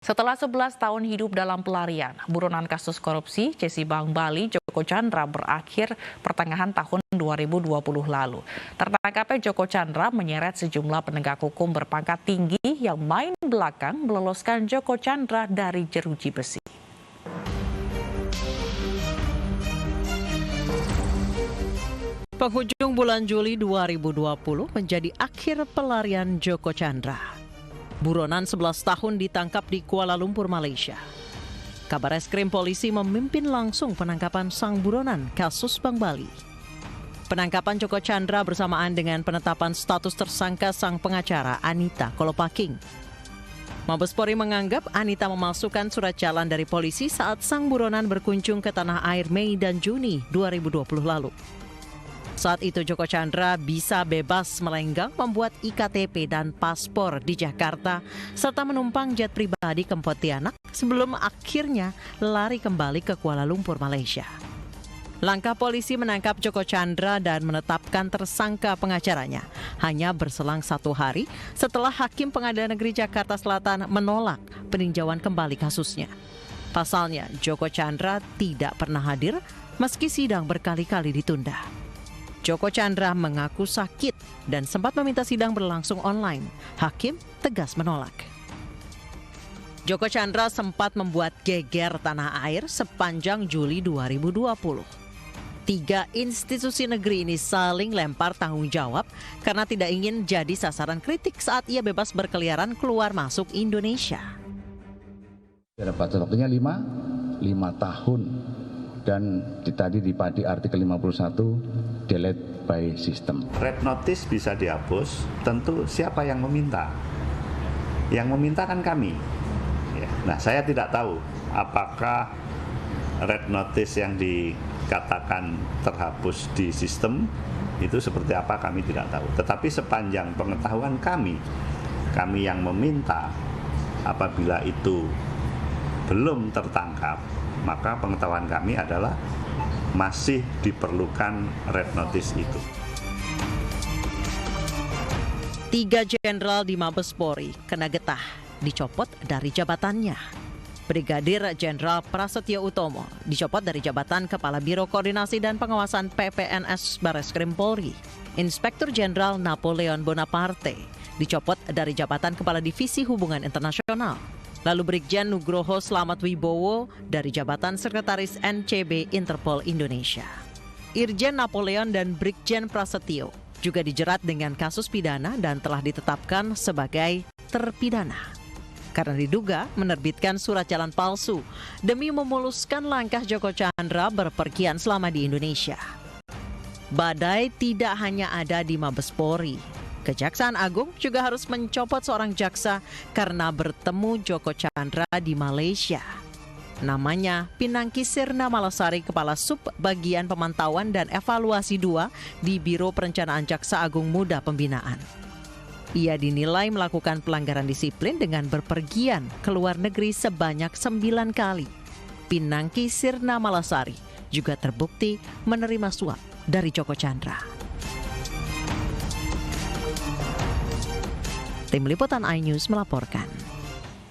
Setelah 11 tahun hidup dalam pelarian, buronan kasus korupsi JC Bank Bali Joko Chandra berakhir pertengahan tahun 2020 lalu. Tertangkapnya Joko Chandra menyeret sejumlah penegak hukum berpangkat tinggi yang main belakang meloloskan Joko Chandra dari jeruji besi. Penghujung bulan Juli 2020 menjadi akhir pelarian Joko Chandra. Buronan 11 tahun ditangkap di Kuala Lumpur, Malaysia. Kabar Reskrim Polisi memimpin langsung penangkapan sang buronan kasus Bank Bali. Penangkapan Joko Chandra bersamaan dengan penetapan status tersangka sang pengacara Anita Kolopaking. Mabes Polri menganggap Anita memalsukan surat jalan dari polisi saat sang buronan berkunjung ke tanah air Mei dan Juni 2020 lalu. Saat itu Joko Chandra bisa bebas melenggang membuat IKTP dan paspor di Jakarta serta menumpang jet pribadi ke Pontianak sebelum akhirnya lari kembali ke Kuala Lumpur, Malaysia. Langkah polisi menangkap Joko Chandra dan menetapkan tersangka pengacaranya hanya berselang 1 hari setelah Hakim Pengadilan Negeri Jakarta Selatan menolak peninjauan kembali kasusnya. Pasalnya, Joko Chandra tidak pernah hadir meski sidang berkali-kali ditunda. Joko Chandra mengaku sakit dan sempat meminta sidang berlangsung online. Hakim tegas menolak. Joko Chandra sempat membuat geger tanah air sepanjang Juli 2020. 3 institusi negeri ini saling lempar tanggung jawab karena tidak ingin jadi sasaran kritik saat ia bebas berkeliaran keluar masuk Indonesia. Batas waktunya 5 tahun. Dan tadi di artikel 51 delete by system. Red notice bisa dihapus, tentu siapa yang meminta? Yang meminta kan kami. Nah, saya tidak tahu apakah red notice yang dikatakan terhapus di sistem itu seperti apa, kami tidak tahu. Tetapi sepanjang pengetahuan kami yang meminta, apabila itu belum tertangkap, maka pengetahuan kami adalah masih diperlukan red notice itu. 3 jenderal di Mabes Polri kena getah dicopot dari jabatannya. Brigadir Jenderal Prasetyo Utomo dicopot dari jabatan Kepala Biro Koordinasi dan Pengawasan PPNS Barreskrim Polri. Inspektur Jenderal Napoleon Bonaparte dicopot dari jabatan Kepala Divisi Hubungan Internasional. Lalu Brigjen Nugroho Slamet Wibowo dari jabatan Sekretaris NCB Interpol Indonesia. Irjen Napoleon dan Brigjen Prasetyo juga dijerat dengan kasus pidana dan telah ditetapkan sebagai terpidana karena diduga menerbitkan surat jalan palsu demi memuluskan langkah Joko Chandra berpergian selama di Indonesia. Badai tidak hanya ada di Mabes Polri. Kejaksaan Agung juga harus mencopot seorang jaksa karena bertemu Joko Chandra di Malaysia. Namanya Pinangki Sirna Malasari, Kepala Sub Bagian Pemantauan dan Evaluasi 2 di Biro Perencanaan Jaksa Agung Muda Pembinaan. Ia dinilai melakukan pelanggaran disiplin dengan berpergian ke luar negeri sebanyak 9 kali. Pinangki Sirna Malasari juga terbukti menerima suap dari Joko Chandra. Tim Liputan iNews melaporkan.